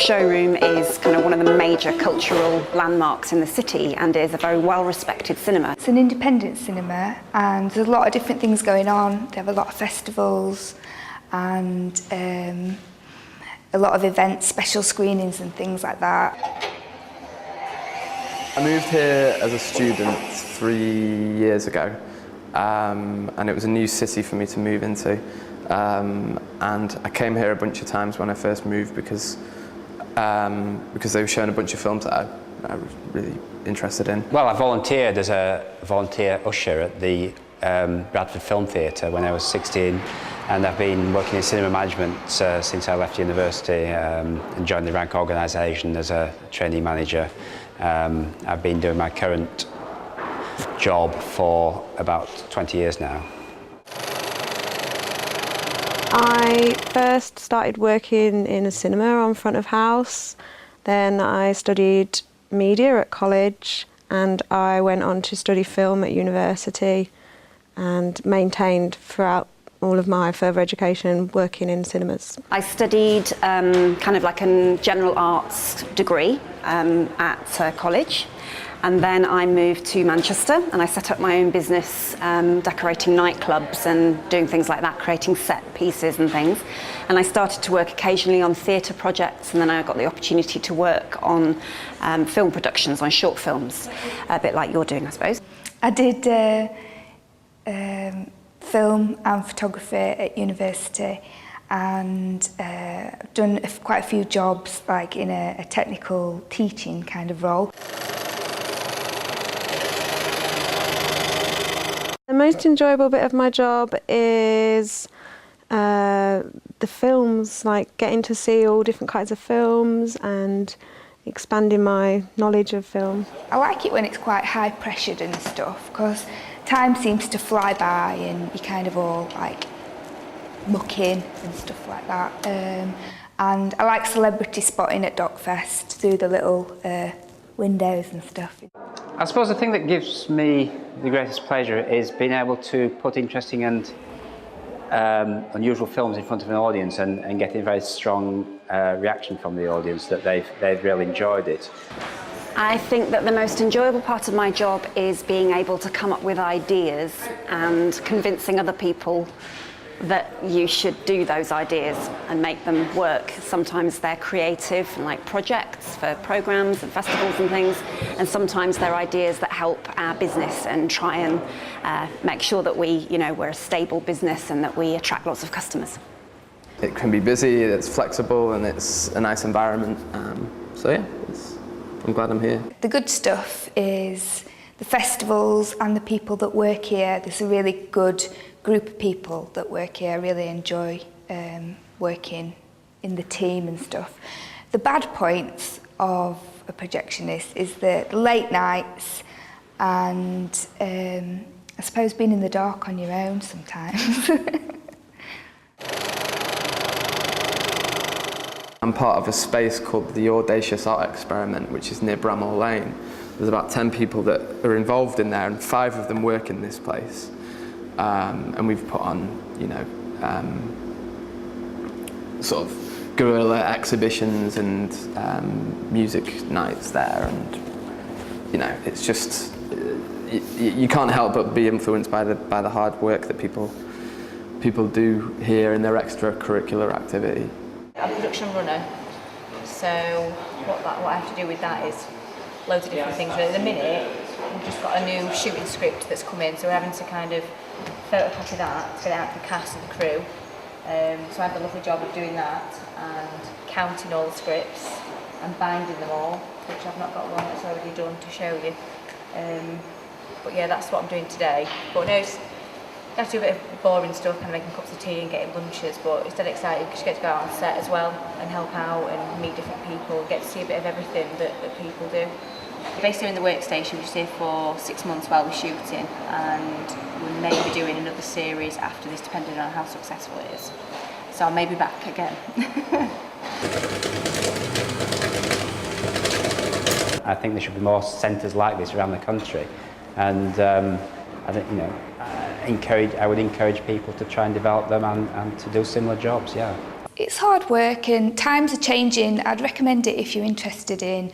showroom is kind of one of the major cultural landmarks in the city and is a very well-respected cinema. It's an independent cinema and there's a lot of different things going on. They have a lot of festivals and a lot of events, special screenings and things like that. I moved here as a student 3 years ago, and it was a new city for me to move into. And I came here a bunch of times when I first moved because they were showing a bunch of films that I was really interested in. Well, I volunteered as a volunteer usher at the Bradford Film Theatre when I was 16, and I've been working in cinema management since I left university and joined the Rank organisation as a trainee manager. I've been doing my current job for about 20 years now. I first started working in a cinema on front of house, then I studied media at college and I went on to study film at university and maintained throughout all of my further education working in cinemas. I studied kind of like a general arts degree at college, and then I moved to Manchester and I set up my own business decorating nightclubs and doing things like that, creating set pieces and things. And I started to work occasionally on theatre projects, and then I got the opportunity to work on film productions, on short films, a bit like you're doing, I suppose. I did film and photography at university, and I've done quite a few jobs like in a technical teaching kind of role. The most enjoyable bit of my job is the films, like getting to see all different kinds of films and expanding my knowledge of film. I like it when it's quite high pressured and stuff, because time seems to fly by and you kind of all like muck in and stuff like that. And I like celebrity spotting at Dockfest through the little windows and stuff. I suppose the thing that gives me the greatest pleasure is being able to put interesting and unusual films in front of an audience and getting a very strong reaction from the audience that they've really enjoyed it. I think that the most enjoyable part of my job is being able to come up with ideas and convincing other people that you should do those ideas and make them work. Sometimes they're creative, like projects for programmes and festivals and things, and sometimes they're ideas that help our business and try and make sure that we're a stable business and that we attract lots of customers. It can be busy, it's flexible, and it's a nice environment. So yeah, I'm glad I'm here. The good stuff is the festivals and the people that work here. There's a really good group of people that work here. I really enjoy working in the team and stuff. The bad points of a projectionist is the late nights and I suppose being in the dark on your own sometimes. I'm part of a space called the Audacious Art Experiment, which is near Bramall Lane. There's about 10 people that are involved in there, and 5 of them work in this place. And we've put on, sort of guerrilla exhibitions and music nights there, and it's just you can't help but be influenced by the hard work that people do here in their extracurricular activity. I'm a production runner, so what I have to do with that is loads of different things. But at the minute, we've just got a new shooting script that's come in, so we're having to kind of photocopy that to get it out to the cast and the crew. So I have the lovely job of doing that and counting all the scripts and binding them all, which I've not got one that's already done to show you. But yeah, that's what I'm doing today. But no, I have to do a bit of boring stuff, kind of making cups of tea and getting lunches, but it's dead exciting because you get to go out on set as well and help out and meet different people, get to see a bit of everything that people do. We're based here in the workstation, we're just here for 6 months while we're shooting, and we may be doing another series after this depending on how successful it is. So I may be back again. I think there should be more centres like this around the country, and I think I would encourage people to try and develop them and to do similar jobs. Yeah. It's hard work and times are changing. I'd recommend it if you're interested in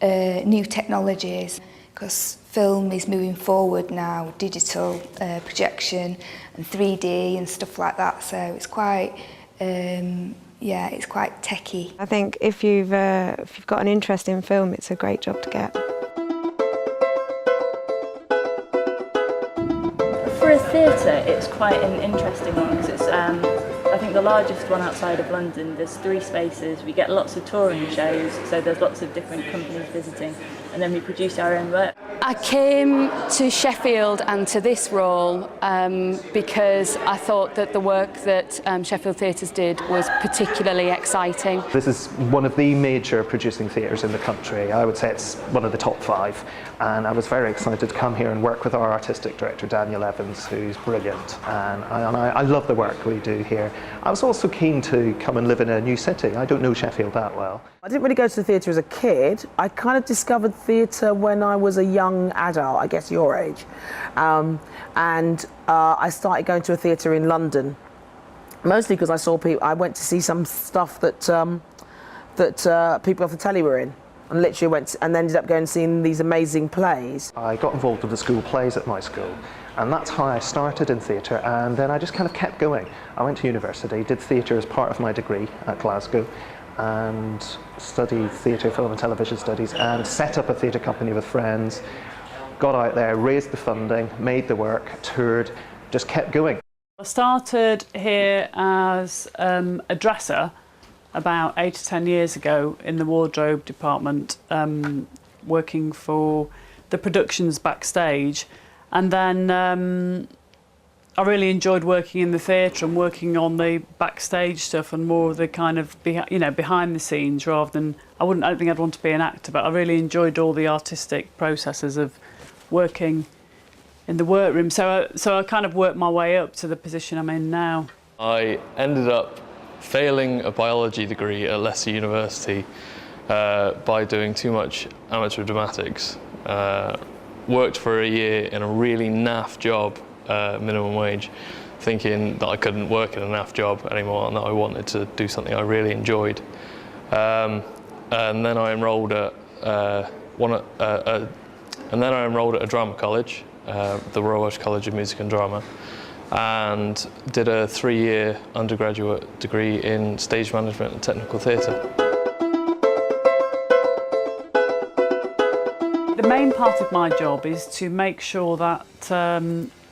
new technologies, because film is moving forward now, digital projection and 3D and stuff like that. So it's quite, it's quite techie. I think if you've got an interest in film, it's a great job to get. For a theatre, it's quite an interesting one because it's, I think, the largest one outside of London. There's 3 spaces. We get lots of touring shows, so there's lots of different companies visiting, and then we produce our own work. I came to Sheffield and to this role because I thought that the work that Sheffield Theatres did was particularly exciting. This is one of the major producing theatres in the country. I would say it's one of the top 5, and I was very excited to come here and work with our artistic director Daniel Evans, who's brilliant, and I love the work we do here. I was also keen to come and live in a new city. I don't know Sheffield that well. I didn't really go to the theatre as a kid. I kind of discovered theatre when I was a young adult, I guess your age. I started going to a theatre in London, mostly because I saw people. I went to see some stuff that people off the telly were in, and literally went and ended up going and seeing these amazing plays. I got involved with the school plays at my school, and that's how I started in theatre, and then I just kind of kept going. I went to university, did theatre as part of my degree at Glasgow, and studied theatre, film and television studies, and set up a theatre company with friends, got out there, raised the funding, made the work, toured, just kept going. I started here as a dresser about 8 to 10 years ago in the wardrobe department, working for the productions backstage, and then I really enjoyed working in the theatre and working on the backstage stuff and more of the kind of behind the scenes rather than I don't think I'd want to be an actor, but I really enjoyed all the artistic processes of working in the workroom. So I kind of worked my way up to the position I'm in now. I ended up failing a biology degree at Leicester University by doing too much amateur dramatics. Worked for a year in a really naff job, minimum wage, thinking that I couldn't work in a naff job anymore and that I wanted to do something I really enjoyed. And then I enrolled at a drama college, the Royal Welsh College of Music and Drama, and did a 3-year undergraduate degree in stage management and technical theatre. The main part of my job is to make sure that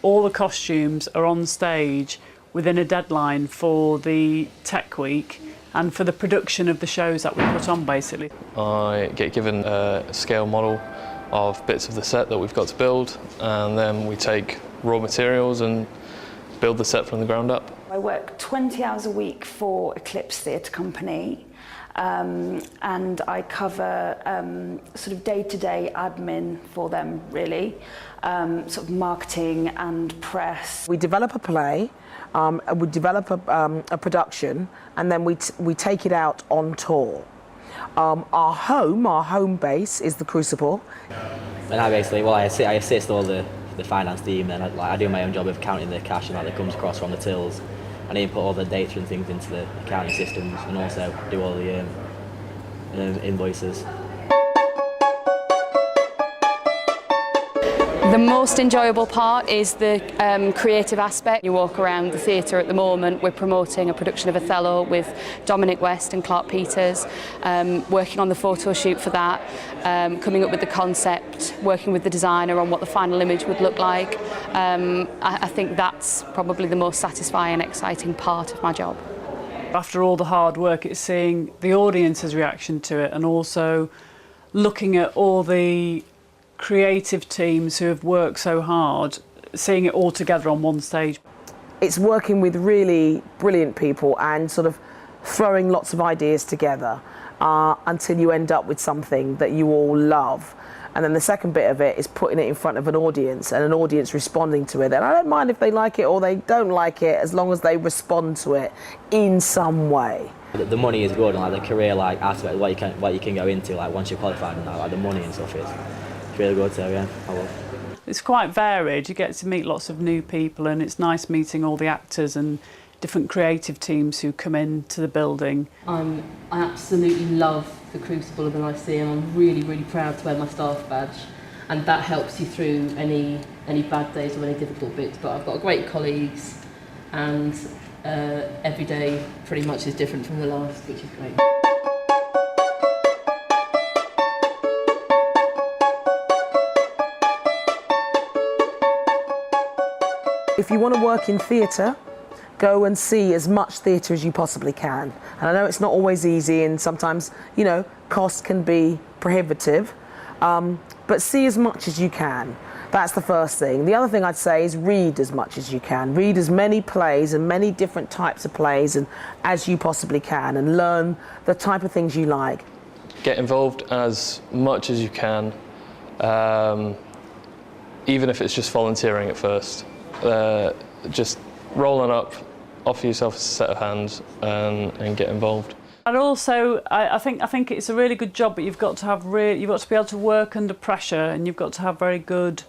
all the costumes are on stage within a deadline for the tech week and for the production of the shows that we put on, basically. I get given a scale model of bits of the set that we've got to build, and then we take raw materials and build the set from the ground up. I work 20 hours a week for Eclipse Theatre Company, and I cover sort of day-to-day admin for them, really, sort of marketing and press. We develop a play, we develop a production, and then we take it out on tour. Our home base is the Crucible. And I basically, I assist all the finance team, and I do my own job of counting the cash and that comes across from the tills. And I input all the data and things into the accounting systems, and also do all the invoices. The most enjoyable part is the creative aspect. You walk around the theatre at the moment, we're promoting a production of Othello with Dominic West and Clark Peters, working on the photo shoot for that, coming up with the concept, working with the designer on what the final image would look like. I think that's probably the most satisfying and exciting part of my job. After all the hard work, it's seeing the audience's reaction to it and also looking at all the creative teams who have worked so hard, seeing it all together on one stage. It's working with really brilliant people and sort of throwing lots of ideas together until you end up with something that you all love. And then the second bit of it is putting it in front of an audience and an audience responding to it. And I don't mind if they like it or they don't like it, as long as they respond to it in some way. The money is good, and like the career aspect, what you can go into once you're qualified, and the money and stuff is really good. So yeah, I love. It's quite varied. You get to meet lots of new people, and it's nice meeting all the actors and different creative teams who come into the building. I absolutely love the Crucible of the IC, and I'm really, really proud to wear my staff badge. And that helps you through any bad days or any difficult bits. But I've got great colleagues, and every day pretty much is different from the last, which is great. If you want to work in theatre, go and see as much theatre as you possibly can. And I know it's not always easy, and sometimes, you know, costs can be prohibitive, but see as much as you can. That's the first thing. The other thing I'd say is read as much as you can. Read as many plays and many different types of plays as you possibly can, and learn the type of things you like. Get involved as much as you can, even if it's just volunteering at first. Just rolling up, offer yourself a set of hands and get involved. And also, I think it's a really good job, but you've got to be able to work under pressure, and you've got to have very good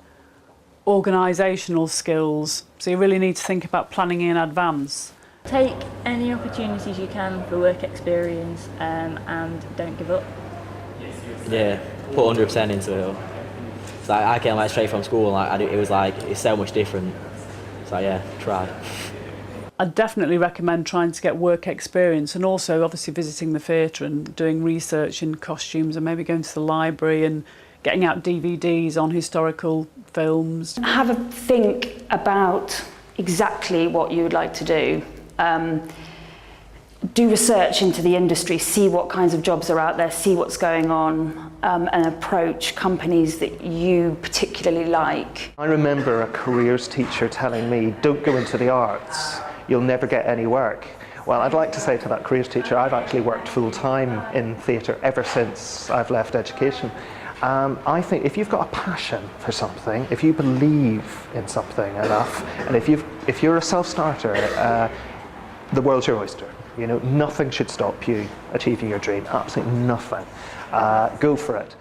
organisational skills. So you really need to think about planning in advance. Take any opportunities you can for work experience, and don't give up. Yeah, put 100% into it. So I came straight from school, and it was it's so much different. So yeah, try. I'd definitely recommend trying to get work experience, and also obviously visiting the theatre and doing research in costumes, and maybe going to the library and getting out DVDs on historical films. Have a think about exactly what you would like to do. Do research into the industry, see what kinds of jobs are out there, see what's going on, and approach companies that you particularly like. I remember a careers teacher telling me, don't go into the arts, you'll never get any work. Well, I'd like to say to that careers teacher, I've actually worked full-time in theatre ever since I've left education. I think if you've got a passion for something, if you believe in something enough, and if you're a self-starter, the world's your oyster. You know, nothing should stop you achieving your dream, absolutely nothing. Go for it.